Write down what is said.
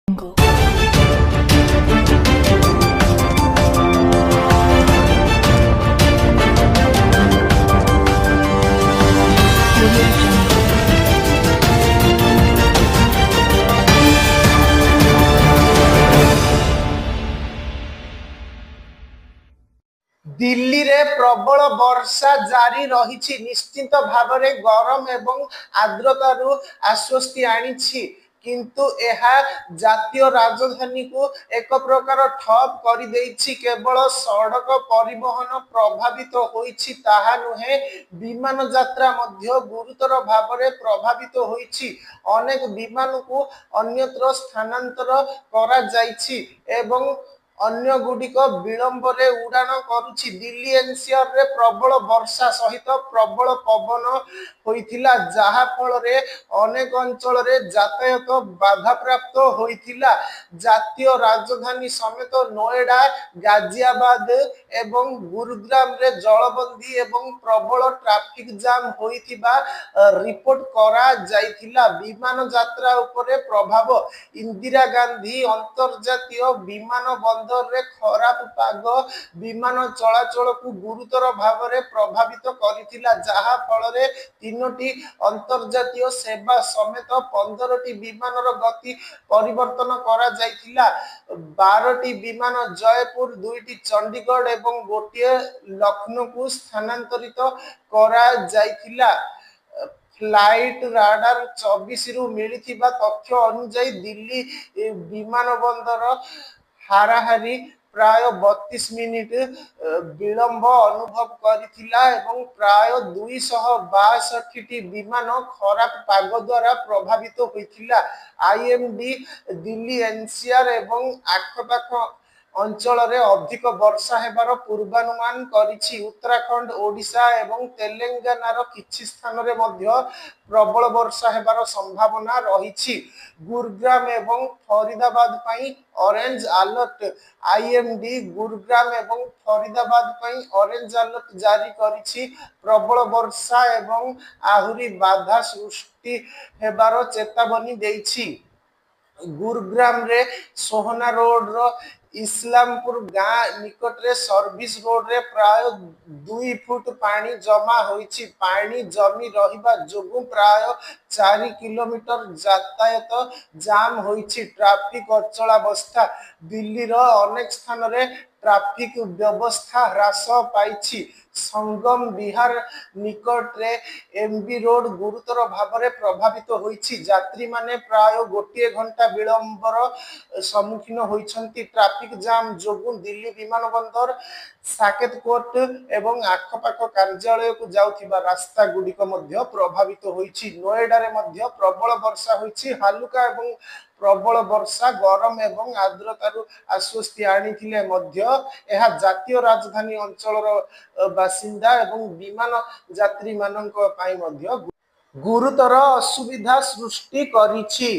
Jungle. Audio Jungle. Delhi रे प्रबल वर्षा जारी रही निश्चित भाव में गरम एवं आर्द्रतारू आश्वस्ति आनी किंतु यह जातीय राजधानी को एक प्रकार ठप कर केवल सड़क परिवहन प्रभावित होईछि ताहा नुहे विमान यात्रा मध्य गुरुतर भाव में प्रभावित होईछि। अनेक विमान को अन्यत्र स्थानांतर करा जाईछि एवं अन्य गुड़िक विलंब रे उड़ान करुछि। दिल्ली एनसीआर रे प्रबल वर्षा सहित प्रबल पवन होइथिला जहा फल रे अनेक अंचल रे यातायात बाधा प्राप्त होइथिला। जातीय राजधानी समेत नोएडा गाजियाबाद एवं गुरुग्राम रे जलबंदी एवं प्रबल ट्रैफिक जाम होइथिबा रिपोर्ट करा जाइथिला। विमान यात्रा उपरे प्रभाव इंदिरा गांधी अंतर्जातीय विमान बंदर रे खराब पाग विमान चलाचल को गुरुतर भाव में प्रभावित करिथिला जहा फल रे तीनोटी अंतर्जातीय सेवा समेत 15टी विमान गति परिवर्तन करा जाइथिला। 12टी विमान जयपुर 2टी चंडीगढ़ एवं गोटे लखनऊ को स्थानांतरित करा जाइथिला। फ्लाइट राडार 24 रु मिलिथिबा तथ्य अनुसार दिल्ली विमान बंदर हाराहारी प्राय 32 मिनिट विलंब अनुभव करिथिला एवं प्राय 262टी विमान खराब पाग द्वारा प्रभावित होइथिला। आईएमडी दिल्ली एनसीआर एवं आखपाख अंचल रे अधिक वर्षा हेबार पूर्वानुमान करिछि। उत्तराखंड ओडिशा एवं तेलंगानार किछि स्थान रे मध्य प्रबल वर्षा हेबार संभावना रहिछि। गुरुग्राम एवं फरीदाबाद पई ऑरेंज अलर्ट आईएमडी गुरुग्राम एवं फरीदाबाद पई ऑरेंज अलर्ट जारी करिछि। प्रबल वर्षा एवं आहुरी बाधा सृष्टि हेबार चेतावनी देइछि। गुरुग्राम रे सोहना रोड रो इस्लामपुर गाँ निकट रे सर्विस रोड रे प्राय 2 फुट पानी जमा होइछि। पानी जमी रहिबा जोगु प्राय 4 किलोमीटर यातायात जाम होइछि। ट्रैफिक अचलावस्था दिल्ली रो अनेक स्थान रे ट्रैफिक व्यवस्था ह्रास पाइछि। संगम बिहार निकट रे एमबी रोड गुरुतर भाव में प्रभावित होइछि। यात्री माने प्राय गोटे घंटा विलंबर सम्मुखीन होइछन्ति। ट्रैफिक जाम जोगु दिल्ली विमान बंदर साकेत कोर्ट एवं आखपाख कार्यालय को जाउथिबा रास्ता गुड़िक मध्य प्रभावित होइछि। नोएडा रे मध्य प्रबल वर्षा होइछि। हालुका एवं प्रबल वर्षा गरम एवं आर्द्रतारू आश्वस्ति आनिथिले मध्य यह जातीय राजधानी अंचल बासिंदा एवं विमान यात्री मानक पई मध्य गुरुतर असुविधा सृष्टि करिछि।